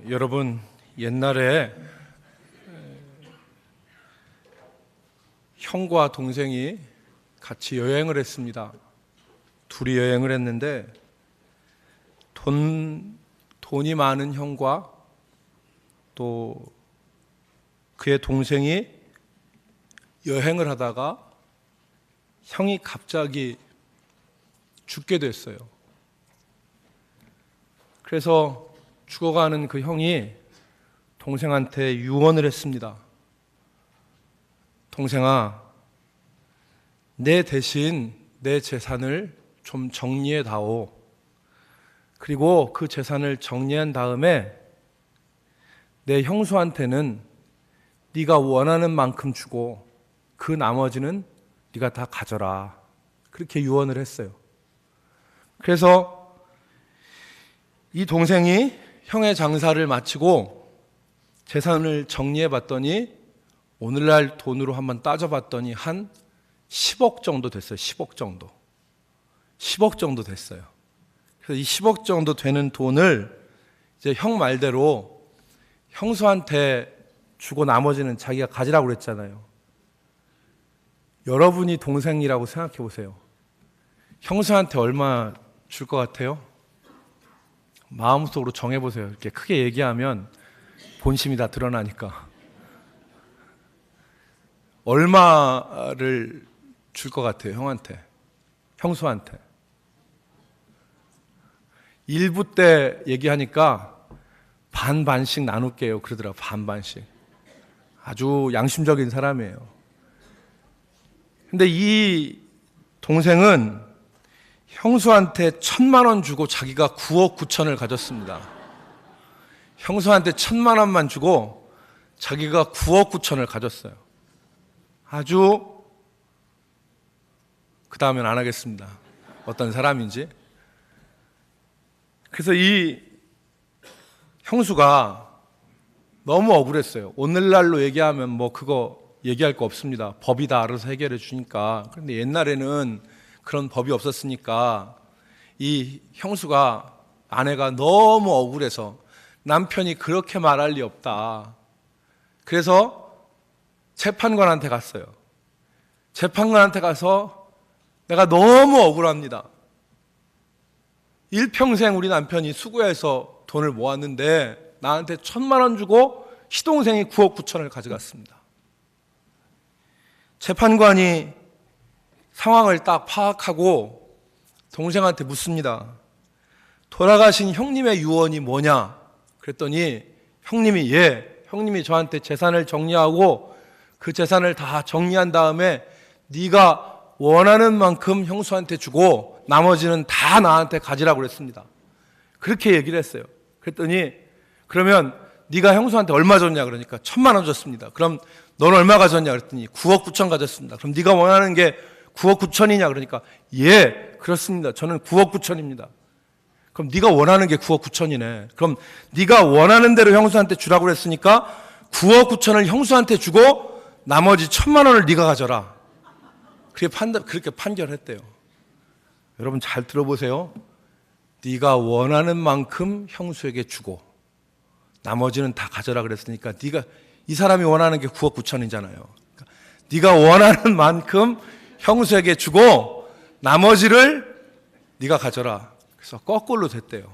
여러분, 옛날에 형과 동생이 같이 여행을 했습니다. 둘이 여행을 했는데 돈이 많은 형과 또 그의 동생이 여행을 하다가 형이 갑자기 죽게 됐어요. 그래서 죽어가는 그 형이 동생한테 유언을 했습니다. 동생아, 내 대신 내 재산을 좀 정리해 다오. 그리고 그 재산을 정리한 다음에 내 형수한테는 네가 원하는 만큼 주고 그 나머지는 네가 다 가져라. 그렇게 유언을 했어요. 그래서 이 동생이 형의 장사를 마치고 재산을 정리해 봤더니 오늘날 돈으로 한번 따져봤더니 한 10억 정도 됐어요. 10억 정도. 10억 정도 됐어요. 그래서 이 10억 정도 되는 돈을 이제 형 말대로 형수한테 주고 나머지는 자기가 가지라고 그랬잖아요. 여러분이 동생이라고 생각해 보세요. 형수한테 얼마 줄 것 같아요? 마음속으로 정해보세요. 이렇게 크게 얘기하면 본심이 다 드러나니까. 얼마를 줄 것 같아요, 형한테? 형수한테. 일부 때 얘기하니까 반반씩 나눌게요. 그러더라고요. 반반씩. 아주 양심적인 사람이에요. 근데 이 동생은 형수한테 1,000만 원 주고 자기가 9억 9천을 가졌습니다. 형수한테 1,000만 원만 주고 자기가 9억 9천을 가졌어요. 아주, 그 다음엔 안 하겠습니다. 어떤 사람인지. 그래서 이 형수가 너무 억울했어요. 오늘날로 얘기하면 뭐 그거 얘기할 거 없습니다. 법이 다 알아서 해결해 주니까. 그런데 옛날에는 그런 법이 없었으니까 이 형수가, 아내가 너무 억울해서 남편이 그렇게 말할 리 없다. 그래서 재판관한테 갔어요. 재판관한테 가서 내가 너무 억울합니다. 일평생 우리 남편이 수고해서 돈을 모았는데 나한테 1,000만 원 주고 시동생이 9억 9천을 가져갔습니다. 재판관이 상황을 딱 파악하고 동생한테 묻습니다. 돌아가신 형님의 유언이 뭐냐? 그랬더니 형님이 형님이 저한테 재산을 정리하고 그 재산을 다 정리한 다음에 네가 원하는 만큼 형수한테 주고 나머지는 다 나한테 가지라고 그랬습니다. 그렇게 얘기를 했어요. 그랬더니 그러면 네가 형수한테 얼마 줬냐? 그러니까 1,000만 원 줬습니다. 그럼 넌 얼마 가졌냐? 그랬더니 9억 9천 가졌습니다. 그럼 네가 원하는 게 9억 9천이냐? 그러니까 그렇습니다. 저는 9억 9천입니다. 그럼 네가 원하는 게 9억 9천이네. 그럼 네가 원하는 대로 형수한테 주라고 그랬으니까 9억 9천을 형수한테 주고 나머지 1,000만 원을 네가 가져라. 그렇게 판결했대요. 여러분 잘 들어보세요. 네가 원하는 만큼 형수에게 주고 나머지는 다 가져라 그랬으니까 이 사람이 원하는 게 9억 9천이잖아요. 그러니까 네가 원하는 만큼 형수에게 주고 나머지를 네가 가져라. 그래서 거꾸로 됐대요.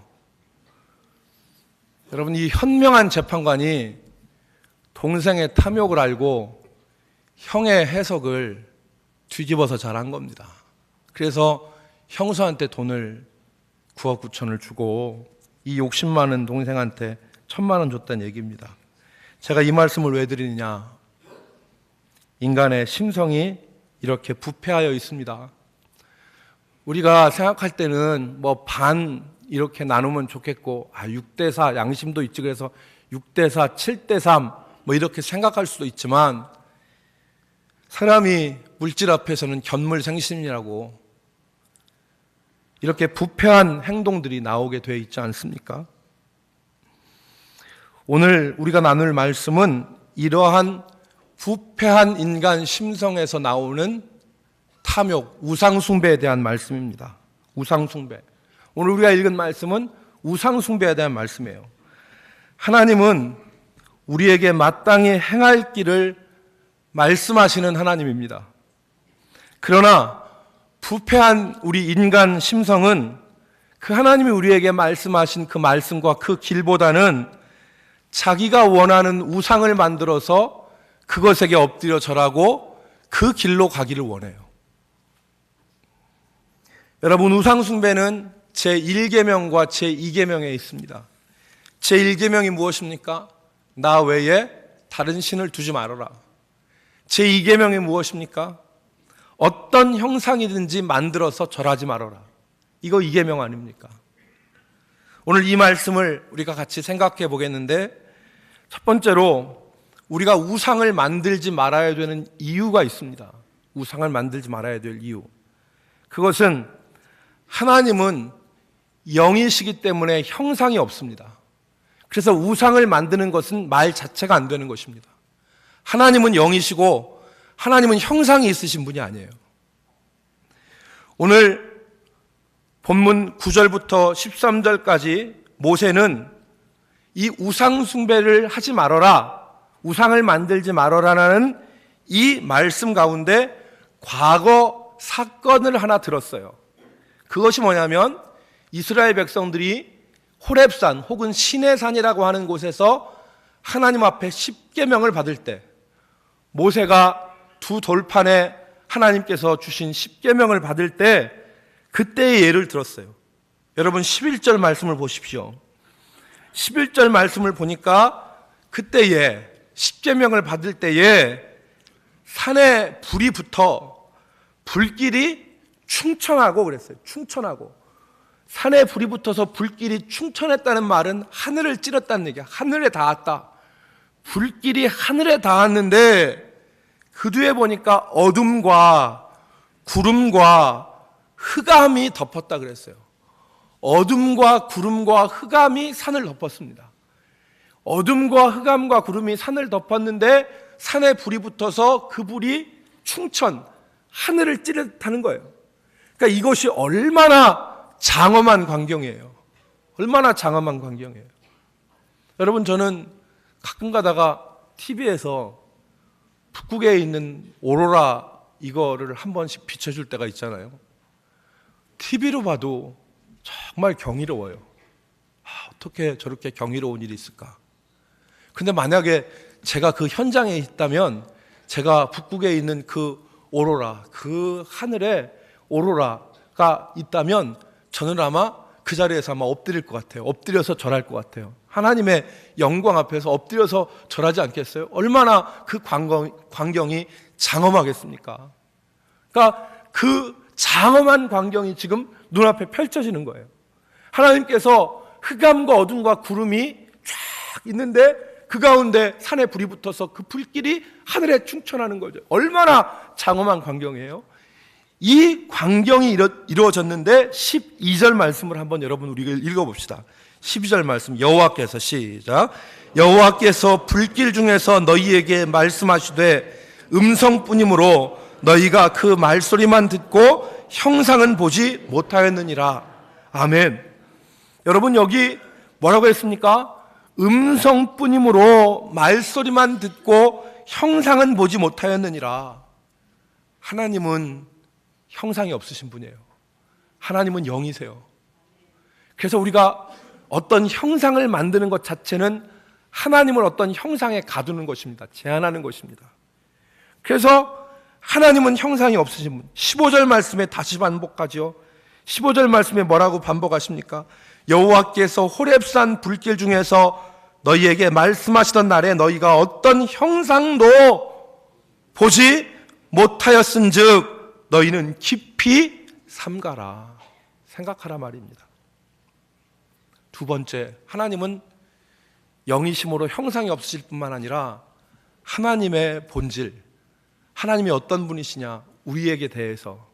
여러분, 이 현명한 재판관이 동생의 탐욕을 알고 형의 해석을 뒤집어서 잘한 겁니다. 그래서 형수한테 돈을 9억 9천을 주고 이 욕심 많은 동생한테 1,000만 원 줬다는 얘기입니다. 제가 이 말씀을 왜 드리느냐? 인간의 심성이 이렇게 부패하여 있습니다. 우리가 생각할 때는 뭐 반 이렇게 나누면 좋겠고 6대4 양심도 있지 그래서 6대4, 7대3 뭐 이렇게 생각할 수도 있지만 사람이 물질 앞에서는 견물생심이라고 이렇게 부패한 행동들이 나오게 되어 있지 않습니까? 오늘 우리가 나눌 말씀은 이러한 부패한 인간 심성에서 나오는 탐욕, 우상숭배에 대한 말씀입니다. 우상숭배. 오늘 우리가 읽은 말씀은 우상숭배에 대한 말씀이에요. 하나님은 우리에게 마땅히 행할 길을 말씀하시는 하나님입니다. 그러나 부패한 우리 인간 심성은 그 하나님이 우리에게 말씀하신 그 말씀과 그 길보다는 자기가 원하는 우상을 만들어서 그것에게 엎드려 절하고 그 길로 가기를 원해요. 여러분, 우상 숭배는 제1계명과 제2계명에 있습니다. 제1계명이 무엇입니까? 나 외에 다른 신을 두지 말아라. 제2계명이 무엇입니까? 어떤 형상이든지 만들어서 절하지 말아라. 이거 2계명 아닙니까? 오늘 이 말씀을 우리가 같이 생각해 보겠는데, 첫 번째로 우리가 우상을 만들지 말아야 되는 이유가 있습니다. 우상을 만들지 말아야 될 이유. 그것은 하나님은 영이시기 때문에 형상이 없습니다. 그래서 우상을 만드는 것은 말 자체가 안 되는 것입니다. 하나님은 영이시고 하나님은 형상이 있으신 분이 아니에요. 오늘 본문 9절부터 13절까지 모세는 이 우상 숭배를 하지 말아라, 우상을 만들지 말아라라는 이 말씀 가운데 과거 사건을 하나 들었어요. 그것이 뭐냐면 이스라엘 백성들이 호렙산 혹은 시내산이라고 하는 곳에서 하나님 앞에 십계명을 받을 때, 모세가 두 돌판에 하나님께서 주신 십계명을 받을 때 그때의 예를 들었어요. 여러분 11절 말씀을 보십시오. 11절 말씀을 보니까 그때에 십계명을 받을 때에 산에 불이 붙어 불길이 충천하고 그랬어요. 충천하고. 산에 불이 붙어서 불길이 충천했다는 말은 하늘을 찌렀다는 얘기야. 하늘에 닿았다. 불길이 하늘에 닿았는데 그 뒤에 보니까 어둠과 구름과 흑암이 덮었다 그랬어요. 어둠과 구름과 흑암이 산을 덮었습니다. 어둠과 흑암과 구름이 산을 덮었는데 산에 불이 붙어서 그 불이 충천, 하늘을 찌릿하는 거예요. 그러니까 이것이 얼마나 장엄한 광경이에요. 얼마나 장엄한 광경이에요. 여러분, 저는 가끔 가다가 TV에서 북극에 있는 오로라 이거를 한 번씩 비춰줄 때가 있잖아요. TV로 봐도 정말 경이로워요. 어떻게 저렇게 경이로운 일이 있을까? 근데 만약에 제가 그 현장에 있다면, 제가 북극에 있는 그 오로라, 그 하늘에 오로라가 있다면 저는 아마 그 자리에서 아마 엎드릴 것 같아요. 엎드려서 절할 것 같아요. 하나님의 영광 앞에서 엎드려서 절하지 않겠어요? 얼마나 그 광경이 장엄하겠습니까? 그러니까 그 장엄한 광경이 지금 눈앞에 펼쳐지는 거예요. 하나님께서 흑암과 어둠과 구름이 쫙 있는데 그 가운데 산에 불이 붙어서 그 불길이 하늘에 충천하는 거죠. 얼마나 장엄한 광경이에요. 이 광경이 이루어졌는데 12절 말씀을 한번 여러분 우리가 읽어봅시다. 12절 말씀, 여호와께서, 시작, 여호와께서 불길 중에서 너희에게 말씀하시되 음성뿐이므로 너희가 그 말소리만 듣고 형상은 보지 못하였느니라. 아멘. 여러분, 여기 뭐라고 했습니까? 음성뿐이므로 말소리만 듣고 형상은 보지 못하였느니라. 하나님은 형상이 없으신 분이에요. 하나님은 영이세요. 그래서 우리가 어떤 형상을 만드는 것 자체는 하나님을 어떤 형상에 가두는 것입니다. 제한하는 것입니다. 그래서 하나님은 형상이 없으신 분. 15절 말씀에 다시 반복하죠. 15절 말씀에 뭐라고 반복하십니까? 여호와께서 호렙산 불길 중에서 너희에게 말씀하시던 날에 너희가 어떤 형상도 보지 못하였은즉 너희는 깊이 삼가라. 생각하라 말입니다. 두 번째, 하나님은 영이심으로 형상이 없으실 뿐만 아니라 하나님의 본질, 하나님이 어떤 분이시냐, 우리에게 대해서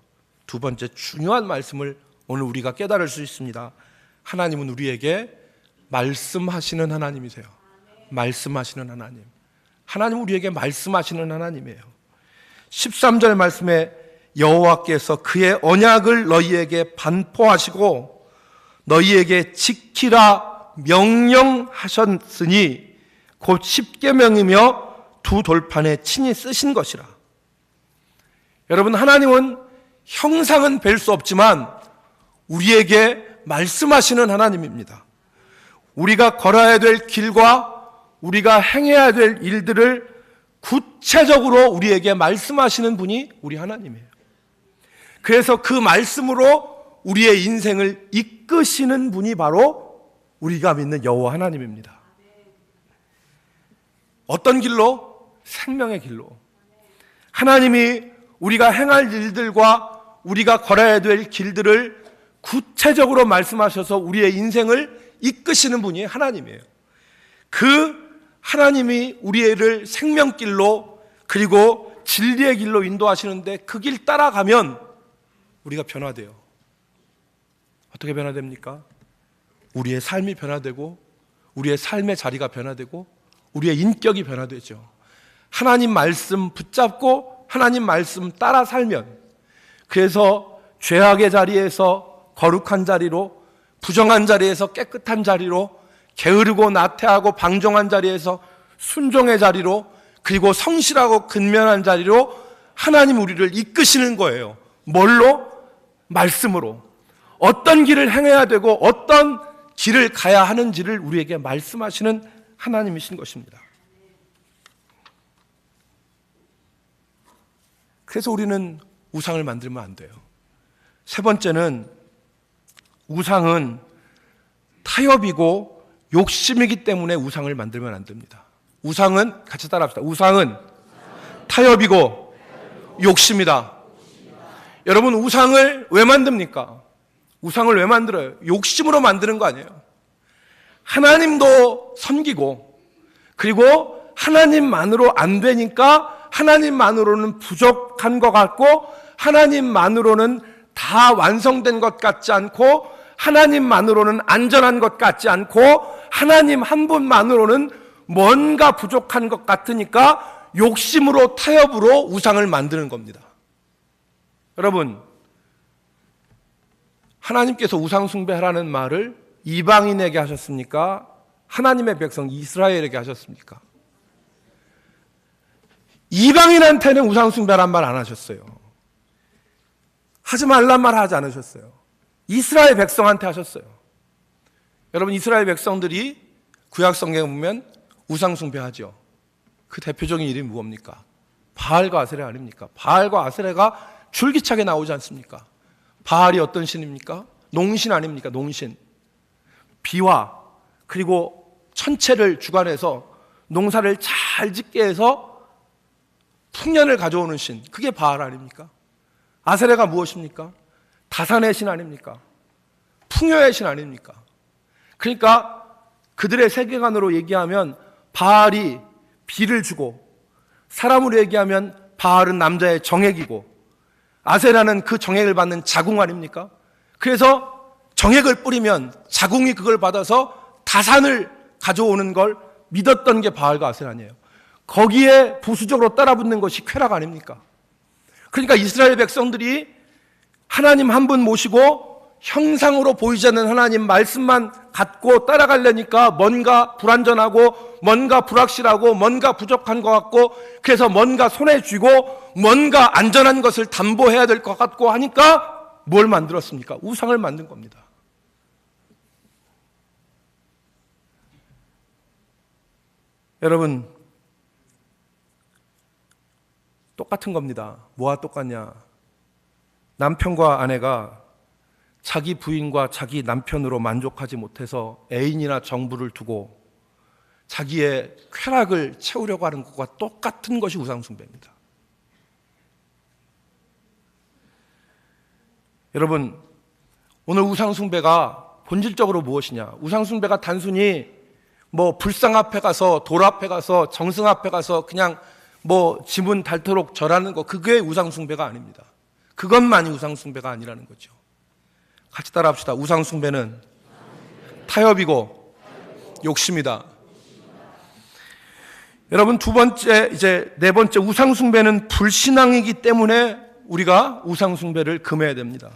두 번째 중요한 말씀을 오늘 우리가 깨달을 수 있습니다. 하나님은 우리에게 말씀하시는 하나님이세요. 말씀하시는 하나님. 하나님은 우리에게 말씀하시는 하나님이에요. 13절 말씀에 여호와께서 그의 언약을 너희에게 반포하시고 너희에게 지키라 명령하셨으니 곧 십계명이며 두 돌판에 친히 쓰신 것이라. 여러분, 하나님은 형상은 뵐 수 없지만 우리에게 말씀하시는 하나님입니다. 우리가 걸어야 될 길과 우리가 행해야 될 일들을 구체적으로 우리에게 말씀하시는 분이 우리 하나님이에요. 그래서 그 말씀으로 우리의 인생을 이끄시는 분이 바로 우리가 믿는 여호와 하나님입니다. 어떤 길로? 생명의 길로. 하나님이 우리가 행할 일들과 우리가 걸어야 될 길들을 구체적으로 말씀하셔서 우리의 인생을 이끄시는 분이 하나님이에요. 그 하나님이 우리를 생명길로 그리고 진리의 길로 인도하시는데 그 길 따라가면 우리가 변화돼요. 어떻게 변화됩니까? 우리의 삶이 변화되고 우리의 삶의 자리가 변화되고 우리의 인격이 변화되죠. 하나님 말씀 붙잡고 하나님 말씀 따라 살면, 그래서 죄악의 자리에서 거룩한 자리로, 부정한 자리에서 깨끗한 자리로, 게으르고 나태하고 방종한 자리에서 순종의 자리로, 그리고 성실하고 근면한 자리로 하나님 우리를 이끄시는 거예요. 뭘로? 말씀으로. 어떤 길을 행해야 되고 어떤 길을 가야 하는지를 우리에게 말씀하시는 하나님이신 것입니다. 그래서 우리는 우상을 만들면 안 돼요. 세 번째는, 우상은 타협이고 욕심이기 때문에 우상을 만들면 안 됩니다. 우상은, 같이 따라합시다. 우상은 타협이고 욕심이다. 여러분, 우상을 왜 만듭니까? 우상을 왜 만들어요? 욕심으로 만드는 거 아니에요. 하나님도 섬기고, 그리고 하나님만으로 안 되니까 하나님만으로는 부족한 것 같고, 하나님만으로는 다 완성된 것 같지 않고, 하나님만으로는 안전한 것 같지 않고, 하나님 한 분만으로는 뭔가 부족한 것 같으니까 욕심으로 타협으로 우상을 만드는 겁니다. 여러분, 하나님께서 우상 숭배하라는 말을 이방인에게 하셨습니까? 하나님의 백성 이스라엘에게 하셨습니까? 이방인한테는 우상 숭배란 말 안 하셨어요. 하지 말란 말 하지 않으셨어요. 이스라엘 백성한테 하셨어요. 여러분, 이스라엘 백성들이 구약 성경에 보면 우상 숭배하죠. 그 대표적인 이름이 뭡니까? 바알과 아세레 아닙니까? 바알과 아세레가 줄기차게 나오지 않습니까? 바알이 어떤 신입니까? 농신 아닙니까? 농신. 비와 그리고 천체를 주관해서 농사를 잘 짓게 해서 풍년을 가져오는 신, 그게 바알 아닙니까? 아세레가 무엇입니까? 다산의 신 아닙니까? 풍요의 신 아닙니까? 그러니까 그들의 세계관으로 얘기하면 바알이 비를 주고, 사람으로 얘기하면 바알은 남자의 정액이고, 아세라는 그 정액을 받는 자궁 아닙니까? 그래서 정액을 뿌리면 자궁이 그걸 받아서 다산을 가져오는 걸 믿었던 게 바알과 아세라 아니에요. 거기에 부수적으로 따라붙는 것이 쾌락 아닙니까? 그러니까 이스라엘 백성들이 하나님 한 분 모시고 형상으로 보이지 않는 하나님 말씀만 갖고 따라가려니까 뭔가 불안전하고 뭔가 불확실하고 뭔가 부족한 것 같고, 그래서 뭔가 손에 쥐고 뭔가 안전한 것을 담보해야 될 것 같고 하니까 뭘 만들었습니까? 우상을 만든 겁니다. 여러분, 똑같은 겁니다. 뭐가 똑같냐? 남편과 아내가 자기 부인과 자기 남편으로 만족하지 못해서 애인이나 정부를 두고 자기의 쾌락을 채우려고 하는 것과 똑같은 것이 우상숭배입니다. 여러분, 오늘 우상숭배가 본질적으로 무엇이냐? 우상숭배가 단순히 뭐 불상 앞에 가서, 돌 앞에 가서, 정승 앞에 가서 그냥 뭐 지문 닳도록 절하는 거, 그게 우상숭배가 아닙니다. 그것만이 우상숭배가 아니라는 거죠. 같이 따라합시다. 우상숭배는 타협이고 욕심이다. 여러분, 두 번째, 이제 네 번째, 우상숭배는 불신앙이기 때문에 우리가 우상숭배를 금해야 됩니다.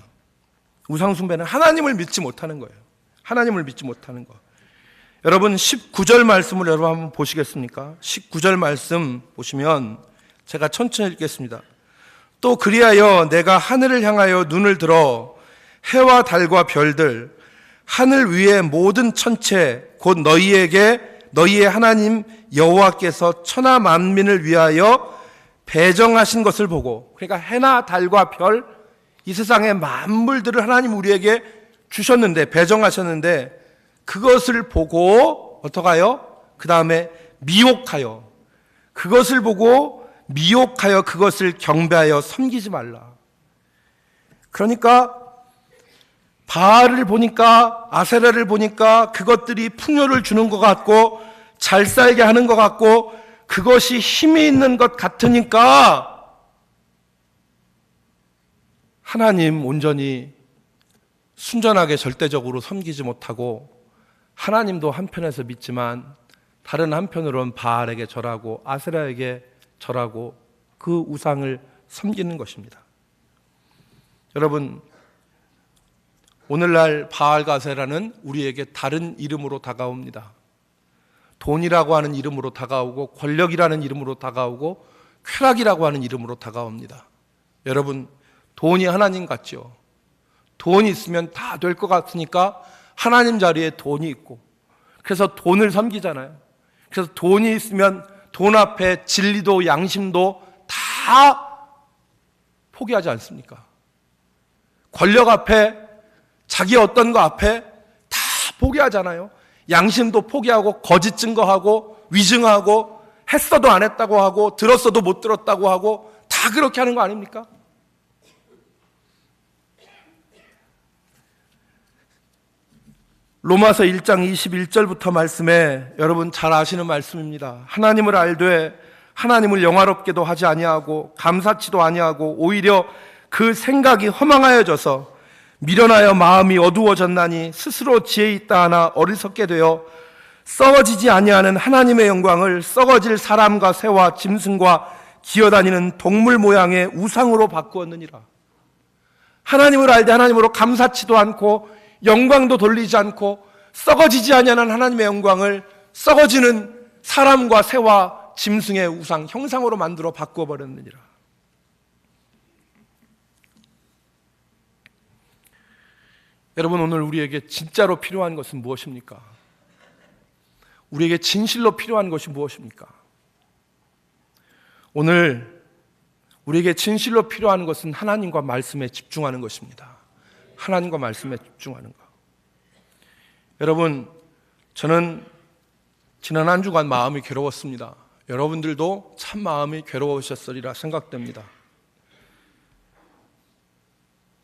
우상숭배는 하나님을 믿지 못하는 거예요. 하나님을 믿지 못하는 거. 여러분 19절 말씀을 여러분 한번 보시겠습니까? 19절 말씀 보시면 제가 천천히 읽겠습니다. 또 그리하여 내가 하늘을 향하여 눈을 들어 해와 달과 별들 하늘 위의 모든 천체 곧 너희의 하나님 여호와께서 천하 만민을 위하여 배정하신 것을 보고, 그러니까 해나 달과 별, 이 세상의 만물들을 하나님 우리에게 주셨는데, 배정하셨는데, 그것을 보고 어떡하여? 그 다음에 미혹하여, 그것을 보고 미혹하여 그것을 경배하여 섬기지 말라. 그러니까 바알을 보니까, 아세라를 보니까 그것들이 풍요를 주는 것 같고 잘 살게 하는 것 같고 그것이 힘이 있는 것 같으니까 하나님 온전히 순전하게 절대적으로 섬기지 못하고, 하나님도 한편에서 믿지만 다른 한편으로는 바알에게 절하고 아세라에게 절하고 그 우상을 섬기는 것입니다. 여러분, 오늘날 바알과 아세라는 우리에게 다른 이름으로 다가옵니다. 돈이라고 하는 이름으로 다가오고, 권력이라는 이름으로 다가오고, 쾌락이라고 하는 이름으로 다가옵니다. 여러분, 돈이 하나님 같죠? 돈이 있으면 다 될 것 같으니까 하나님 자리에 돈이 있고, 그래서 돈을 섬기잖아요. 그래서 돈이 있으면 돈 앞에 진리도 양심도 다 포기하지 않습니까? 권력 앞에, 자기 어떤 거 앞에 다 포기하잖아요. 양심도 포기하고, 거짓 증거하고, 위증하고, 했어도 안 했다고 하고, 들었어도 못 들었다고 하고, 다 그렇게 하는 거 아닙니까? 로마서 1장 21절부터 말씀에 여러분 잘 아시는 말씀입니다. 하나님을 알되 하나님을 영화롭게도 하지 아니하고 감사치도 아니하고 오히려 그 생각이 허망하여져서 미련하여 마음이 어두워졌나니 스스로 지혜 있다 하나 어리석게 되어 썩어지지 아니하는 하나님의 영광을 썩어질 사람과 새와 짐승과 기어다니는 동물 모양의 우상으로 바꾸었느니라. 하나님을 알되 하나님으로 감사치도 않고 영광도 돌리지 않고 썩어지지 아니하는 하나님의 영광을 썩어지는 사람과 새와 짐승의 우상, 형상으로 만들어 바꾸어버렸느니라. 여러분, 오늘 우리에게 진짜로 필요한 것은 무엇입니까? 우리에게 진실로 필요한 것이 무엇입니까? 오늘 우리에게 진실로 필요한 것은 하나님과 말씀에 집중하는 것입니다. 하나님과 말씀에 집중하는 것. 여러분, 저는 지난 한 주간 마음이 괴로웠습니다. 여러분들도 참 마음이 괴로우셨으리라 생각됩니다.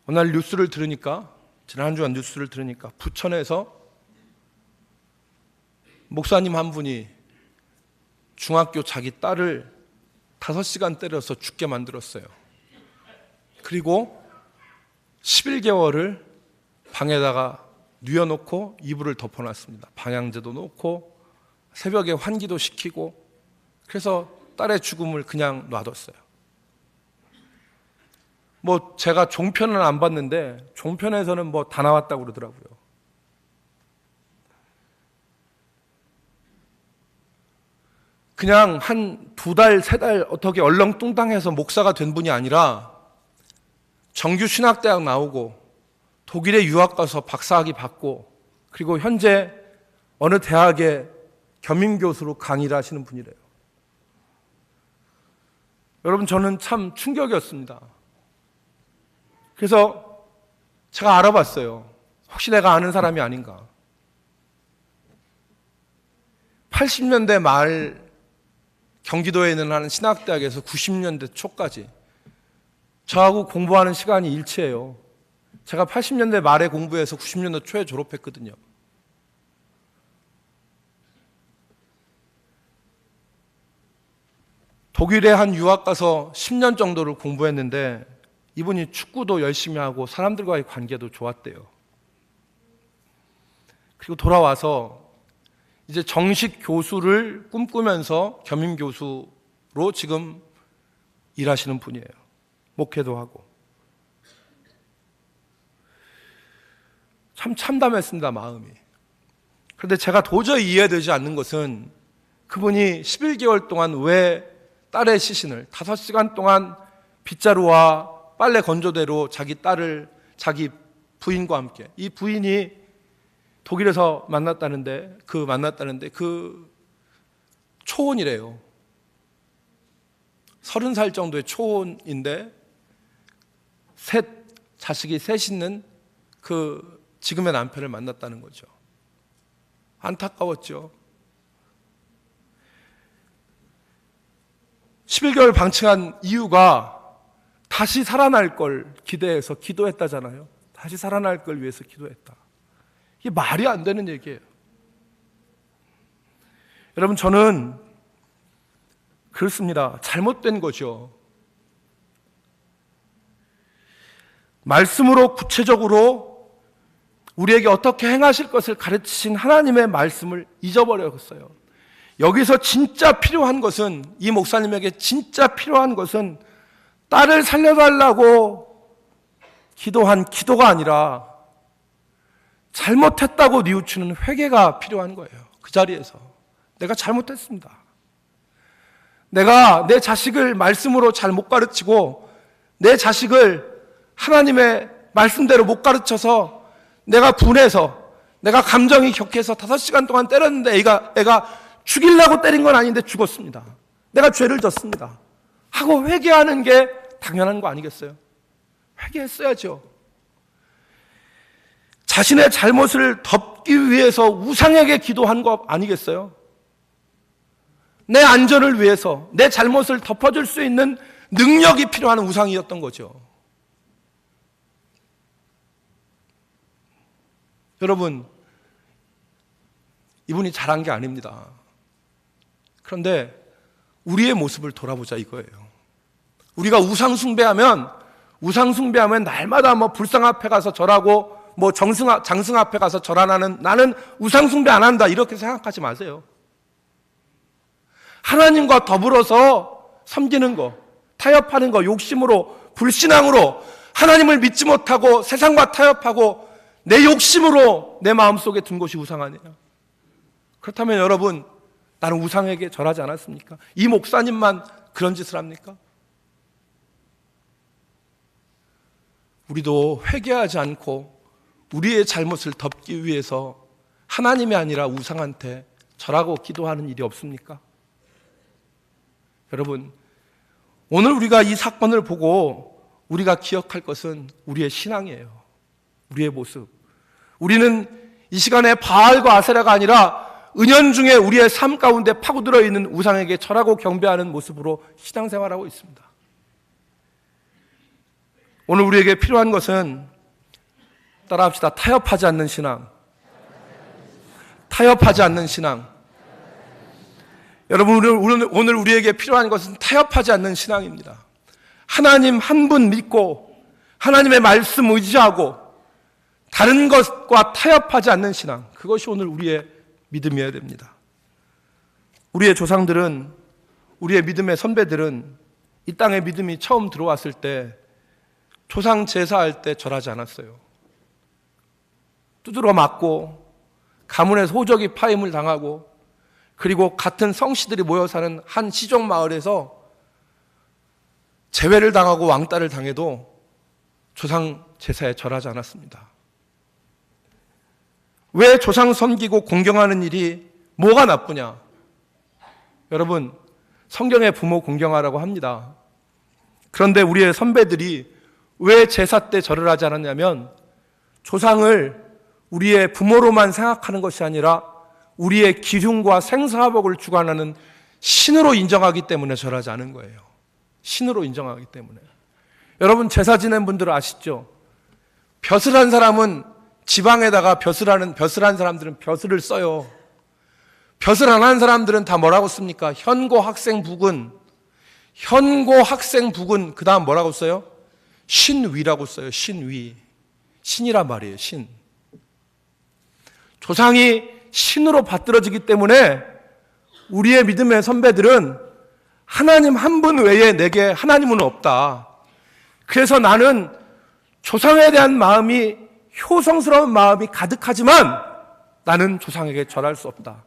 어느 날 뉴스를 들으니까, 지난 한 주간 뉴스를 들으니까 부천에서 목사님 한 분이 중학교 자기 딸을 5시간 때려서 죽게 만들었어요. 그리고 11개월을 방에다가 뉘어놓고 이불을 덮어놨습니다. 방향제도 놓고 새벽에 환기도 시키고, 그래서 딸의 죽음을 그냥 놔뒀어요. 뭐 제가 종편은 안 봤는데 종편에서는 뭐 다 나왔다고 그러더라고요. 그냥 한 2달, 3달 어떻게 얼렁뚱땅해서 목사가 된 분이 아니라 정규 신학대학 나오고 독일에 유학 가서 박사학위 받고, 그리고 현재 어느 대학의 겸임교수로 강의를 하시는 분이래요. 여러분, 저는 참 충격이었습니다. 그래서 제가 알아봤어요. 혹시 내가 아는 사람이 아닌가. 80년대 말 경기도에 있는 한 신학대학에서 90년대 초까지 저하고 공부하는 시간이 일치해요. 제가 80년대 말에 공부해서 90년대 초에 졸업했거든요. 독일에 한 유학 가서 10년 정도를 공부했는데 이분이 축구도 열심히 하고 사람들과의 관계도 좋았대요. 그리고 돌아와서 이제 정식 교수를 꿈꾸면서 겸임 교수로 지금 일하시는 분이에요. 목회도 하고. 참 참담했습니다, 마음이. 그런데 제가 도저히 이해되지 않는 것은 그분이 11개월 동안 왜 딸의 시신을 5시간 동안 빗자루와 빨래 건조대로 자기 딸을 자기 부인과 함께, 이 부인이 독일에서 만났다는데 그 초혼이래요. 30살 정도의 초혼인데 자식이 셋 있는 그 지금의 남편을 만났다는 거죠. 안타까웠죠. 11개월 방치한 이유가 다시 살아날 걸 기대해서 기도했다잖아요. 다시 살아날 걸 위해서 기도했다. 이게 말이 안 되는 얘기예요. 여러분, 저는 그렇습니다. 잘못된 거죠. 말씀으로 구체적으로 우리에게 어떻게 행하실 것을 가르치신 하나님의 말씀을 잊어버렸어요. 여기서 진짜 필요한 것은, 이 목사님에게 진짜 필요한 것은 딸을 살려달라고 기도한 기도가 아니라 잘못했다고 뉘우치는 회개가 필요한 거예요. 그 자리에서 내가 잘못했습니다. 내가 내 자식을 말씀으로 잘 못 가르치고 내 자식을 하나님의 말씀대로 못 가르쳐서 내가 분해서 내가 감정이 격해서 5시간 동안 때렸는데 애가 죽이려고 때린 건 아닌데 죽었습니다. 내가 죄를 졌습니다 하고 회개하는 게 당연한 거 아니겠어요? 회개했어야죠. 자신의 잘못을 덮기 위해서 우상에게 기도한 거 아니겠어요? 내 안전을 위해서 내 잘못을 덮어줄 수 있는 능력이 필요한 우상이었던 거죠. 여러분, 이분이 잘한 게 아닙니다. 그런데 우리의 모습을 돌아보자 이거예요. 우리가 우상 숭배하면 날마다 불상 앞에 가서 절하고 장승 앞에 가서 절하는, 나는 우상 숭배 안 한다 이렇게 생각하지 마세요. 하나님과 더불어서 섬기는 거, 타협하는 거, 욕심으로, 불신앙으로 하나님을 믿지 못하고 세상과 타협하고 내 욕심으로 내 마음속에 둔 것이 우상 아니에요. 그렇다면 여러분, 나는 우상에게 절하지 않았습니까? 이 목사님만 그런 짓을 합니까? 우리도 회개하지 않고 우리의 잘못을 덮기 위해서 하나님이 아니라 우상한테 절하고 기도하는 일이 없습니까? 여러분, 오늘 우리가 이 사건을 보고 우리가 기억할 것은 우리의 신앙이에요. 우리의 모습. 우리는 이 시간에 바알과 아세라가 아니라 은연중에 우리의 삶 가운데 파고들어 있는 우상에게 절하고 경배하는 모습으로 신앙생활하고 있습니다. 오늘 우리에게 필요한 것은, 따라합시다. 타협하지 않는 신앙. 타협하지 않는 신앙. 여러분, 오늘 우리에게 필요한 것은 타협하지 않는 신앙입니다. 하나님 한 분 믿고 하나님의 말씀 의지하고 다른 것과 타협하지 않는 신앙, 그것이 오늘 우리의 믿음이어야 됩니다. 우리의 조상들은, 우리의 믿음의 선배들은 이 땅에 믿음이 처음 들어왔을 때 조상 제사할 때 절하지 않았어요. 두드러 맞고 가문에서 호적이 파임을 당하고 그리고 같은 성씨들이 모여 사는 한 시종 마을에서 제외를 당하고 왕따를 당해도 조상 제사에 절하지 않았습니다. 왜 조상 섬기고 공경하는 일이 뭐가 나쁘냐? 여러분, 성경에 부모 공경하라고 합니다. 그런데 우리의 선배들이 왜 제사 때 절을 하지 않았냐면, 조상을 우리의 부모로만 생각하는 것이 아니라 우리의 기흉과 생사화복을 주관하는 신으로 인정하기 때문에 절하지 않은 거예요. 신으로 인정하기 때문에. 여러분, 제사 지낸 분들 아시죠? 벼슬 한 사람은 지방에다가 벼슬 한 사람들은 벼슬을 써요. 벼슬 안 한 사람들은 다 뭐라고 씁니까? 현고 학생 북은 그 다음 뭐라고 써요? 신위라고 써요. 신위. 신이란 말이에요. 신. 조상이 신으로 받들어지기 때문에 우리의 믿음의 선배들은 하나님 한 분 외에 내게 하나님은 없다. 그래서 나는 조상에 대한 마음이, 효성스러운 마음이 가득하지만 나는 조상에게 절할 수 없다.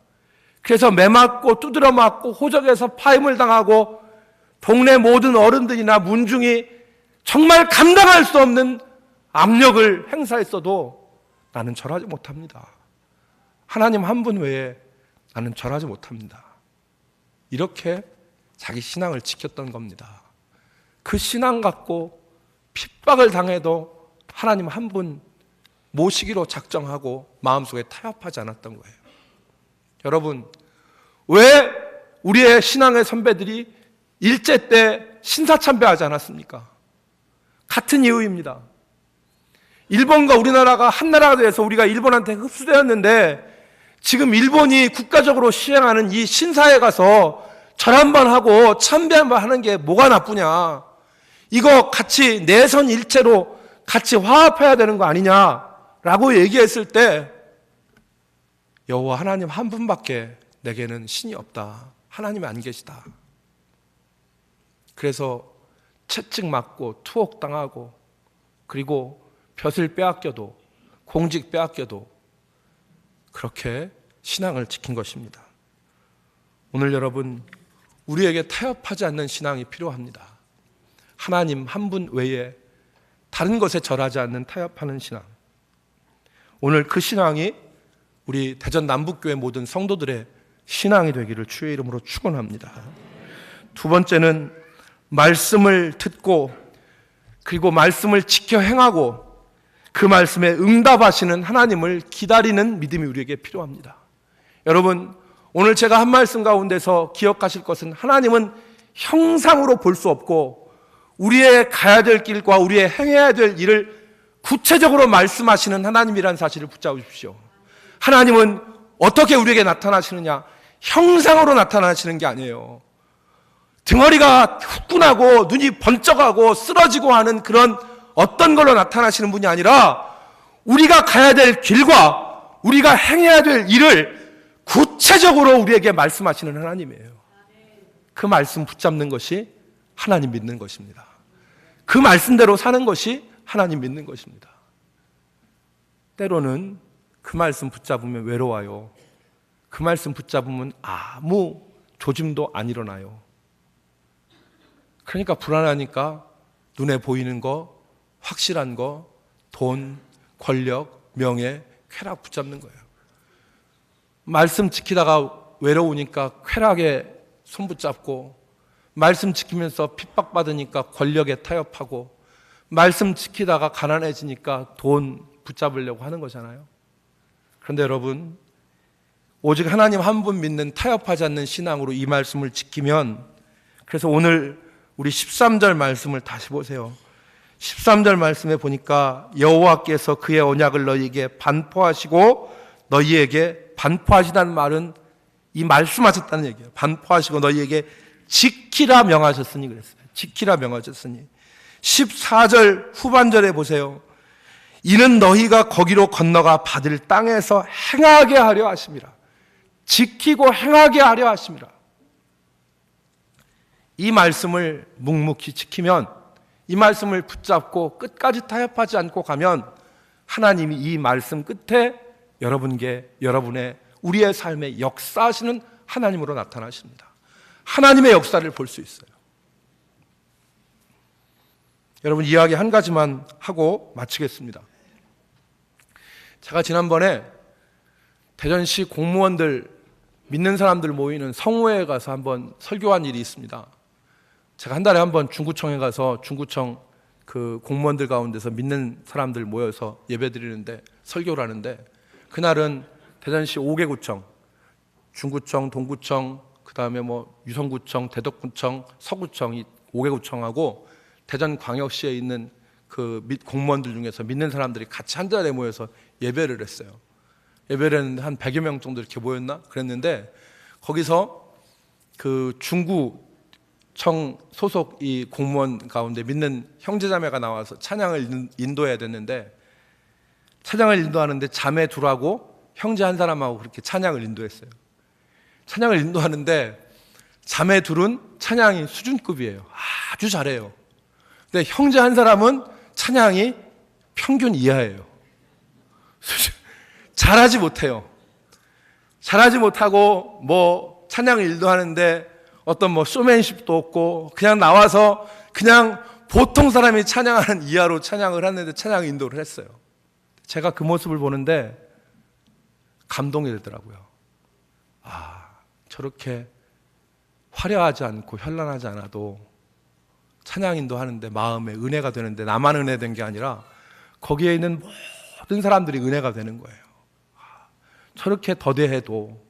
그래서 매맞고 두드려 맞고 호적에서 파임을 당하고 동네 모든 어른들이나 문중이 정말 감당할 수 없는 압력을 행사했어도 나는 절하지 못합니다. 하나님 한 분 외에 나는 절하지 못합니다. 이렇게 자기 신앙을 지켰던 겁니다. 그 신앙 갖고 핍박을 당해도 하나님 한 분 모시기로 작정하고 마음속에 타협하지 않았던 거예요. 여러분, 왜 우리의 신앙의 선배들이 일제 때 신사참배하지 않았습니까? 같은 이유입니다. 일본과 우리나라가 한 나라가 돼서 우리가 일본한테 흡수되었는데 지금 일본이 국가적으로 시행하는 이 신사에 가서 절 한번 하고 참배 한번 하는 게 뭐가 나쁘냐? 이거 같이 내선 일체로 같이 화합해야 되는 거 아니냐라고 얘기했을 때 여호와 하나님 한 분밖에 내게는 신이 없다. 하나님이 안 계시다. 그래서 채찍 맞고 투옥당하고 그리고 벼슬 빼앗겨도 공직 빼앗겨도 그렇게 신앙을 지킨 것입니다. 오늘 여러분, 우리에게 타협하지 않는 신앙이 필요합니다. 하나님 한 분 외에 다른 것에 절하지 않는 타협하는 신앙. 오늘 그 신앙이 우리 대전 남북교회 모든 성도들의 신앙이 되기를 주의 이름으로 축원합니다. 두 번째는 말씀을 듣고 그리고 말씀을 지켜 행하고 그 말씀에 응답하시는 하나님을 기다리는 믿음이 우리에게 필요합니다. 여러분, 오늘 제가 한 말씀 가운데서 기억하실 것은 하나님은 형상으로 볼 수 없고 우리의 가야 될 길과 우리의 행해야 될 일을 구체적으로 말씀하시는 하나님이라는 사실을 붙잡으십시오. 하나님은 어떻게 우리에게 나타나시느냐? 형상으로 나타나시는 게 아니에요. 등허리가 후끈하고 눈이 번쩍하고 쓰러지고 하는 그런 어떤 걸로 나타나시는 분이 아니라 우리가 가야 될 길과 우리가 행해야 될 일을 구체적으로 우리에게 말씀하시는 하나님이에요. 그 말씀 붙잡는 것이 하나님 믿는 것입니다. 그 말씀대로 사는 것이 하나님 믿는 것입니다. 때로는 그 말씀 붙잡으면 외로워요. 그 말씀 붙잡으면 아무 조짐도 안 일어나요. 그러니까 불안하니까 눈에 보이는 거, 확실한 거, 돈, 권력, 명예, 쾌락 붙잡는 거예요. 말씀 지키다가 외로우니까 쾌락에 손 붙잡고, 말씀 지키면서 핍박받으니까 권력에 타협하고, 말씀 지키다가 가난해지니까 돈 붙잡으려고 하는 거잖아요. 그런데 여러분, 오직 하나님 한 분 믿는 타협하지 않는 신앙으로 이 말씀을 지키면, 그래서 오늘 우리 13절 말씀을 다시 보세요. 13절 말씀에 보니까 여호와께서 그의 언약을 너희에게 반포하시고 너희에게 반포하시다는 말은 이 말씀하셨다는 얘기예요. 반포하시고 너희에게 지키라 명하셨으니 그랬어요. 지키라 명하셨으니. 14절 후반절에 보세요. 이는 너희가 거기로 건너가 받을 땅에서 행하게 하려 하심이라. 지키고 행하게 하려 하심이라. 이 말씀을 묵묵히 지키면, 이 말씀을 붙잡고 끝까지 타협하지 않고 가면 하나님이 이 말씀 끝에 여러분의 우리의 삶에 역사하시는 하나님으로 나타나십니다. 하나님의 역사를 볼 수 있어요. 여러분, 이야기 한 가지만 하고 마치겠습니다. 제가 지난번에 대전시 공무원들, 믿는 사람들 모이는 성우회에 가서 한번 설교한 일이 있습니다. 제가 한 달에 한 번 중구청에 가서 중구청 그 공무원들 가운데서 믿는 사람들 모여서 예배드리는데, 설교를 하는데, 그날은 대전시 5개 구청, 중구청, 동구청, 그 다음에 유성구청, 대덕구청, 서구청, 이 5개 구청하고 대전광역시에 있는 그 공무원들 중에서 믿는 사람들이 같이 한 자리에 모여서 예배를 했어요. 예배를 했는데 한 100여 명 정도 이렇게 모였나? 그랬는데 거기서 그 중구청 소속 이 공무원 가운데 믿는 형제자매가 나와서 찬양을 인도해야 됐는데, 찬양을 인도하는데 자매 둘하고 형제 한 사람하고 그렇게 찬양을 인도했어요. 찬양을 인도하는데 자매 둘은 찬양이 수준급이에요. 아주 잘해요. 근데 형제 한 사람은 찬양이 평균 이하예요. 잘하지 못해요. 잘하지 못하고 뭐 찬양 일도 하는데 어떤 뭐 쇼맨십도 없고 그냥 나와서 그냥 보통 사람이 찬양하는 이하로 찬양을 했는데 찬양 인도를 했어요. 제가 그 모습을 보는데 감동이 되더라고요. 저렇게 화려하지 않고 현란하지 않아도 찬양 인도하는데 마음에 은혜가 되는데 나만 은혜된 게 아니라 거기에 있는 모든 사람들이 은혜가 되는 거예요. 저렇게 더대해도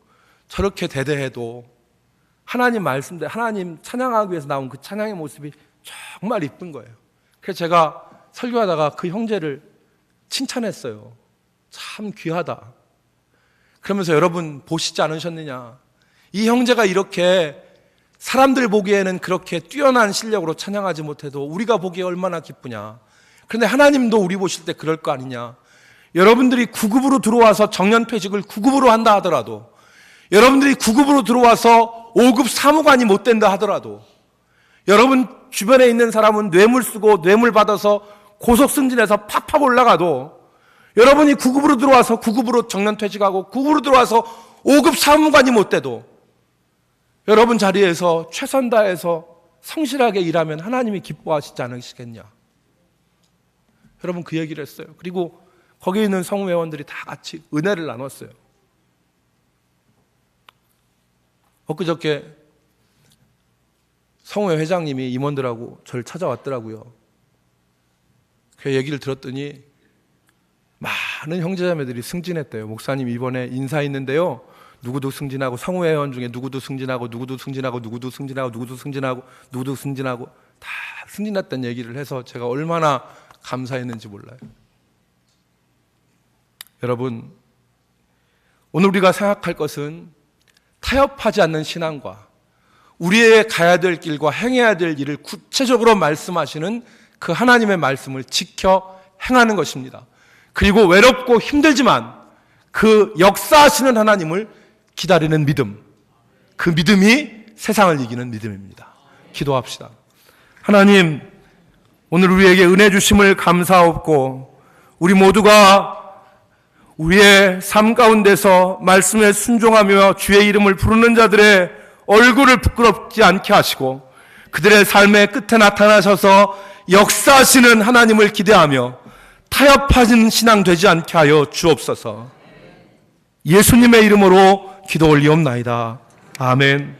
저렇게 대대해도 하나님 말씀대로 하나님 찬양하기 위해서 나온 그 찬양의 모습이 정말 이쁜 거예요. 그래서 제가 설교하다가 그 형제를 칭찬했어요. 참 귀하다. 그러면서 여러분 보시지 않으셨느냐? 이 형제가 이렇게 사람들 보기에는 그렇게 뛰어난 실력으로 찬양하지 못해도 우리가 보기에 얼마나 기쁘냐. 그런데 하나님도 우리 보실 때 그럴 거 아니냐. 여러분들이 9급으로 들어와서 정년퇴직을 9급으로 한다 하더라도, 여러분들이 9급으로 들어와서 5급 사무관이 못 된다 하더라도, 여러분 주변에 있는 사람은 뇌물 쓰고 뇌물 받아서 고속 승진해서 팍팍 올라가도, 여러분이 9급으로 들어와서 9급으로 정년퇴직하고 9급으로 들어와서 5급 사무관이 못 돼도 여러분 자리에서 최선 다해서 성실하게 일하면 하나님이 기뻐하시지 않으시겠냐. 여러분 그 얘기를 했어요. 그리고 거기 있는 성회원들이 다 같이 은혜를 나눴어요. 엊그저께 성회 회장님이 임원들하고 저를 찾아왔더라고요. 그 얘기를 들었더니 많은 형제자매들이 승진했대요. 목사님 이번에 인사 있는데요, 누구도 승진하고, 성회원 중에 누구도 승진하고 누구도 승진하고 누구도 승진하고 누구도 승진하고 누구도 승진하고 다 승진했다는 얘기를 해서 제가 얼마나 감사했는지 몰라요. 여러분, 오늘 우리가 생각할 것은 타협하지 않는 신앙과 우리의 가야 될 길과 행해야 될 일을 구체적으로 말씀하시는 그 하나님의 말씀을 지켜 행하는 것입니다. 그리고 외롭고 힘들지만 그 역사하시는 하나님을 기다리는 믿음, 그 믿음이 세상을 이기는 믿음입니다. 기도합시다. 하나님, 오늘 우리에게 은혜 주심을 감사하옵고, 우리 모두가 우리의 삶 가운데서 말씀에 순종하며 주의 이름을 부르는 자들의 얼굴을 부끄럽지 않게 하시고 그들의 삶의 끝에 나타나셔서 역사하시는 하나님을 기대하며 타협하는 신앙 되지 않게 하여 주옵소서. 예수님의 이름으로 기도 올리옵나이다. 아멘.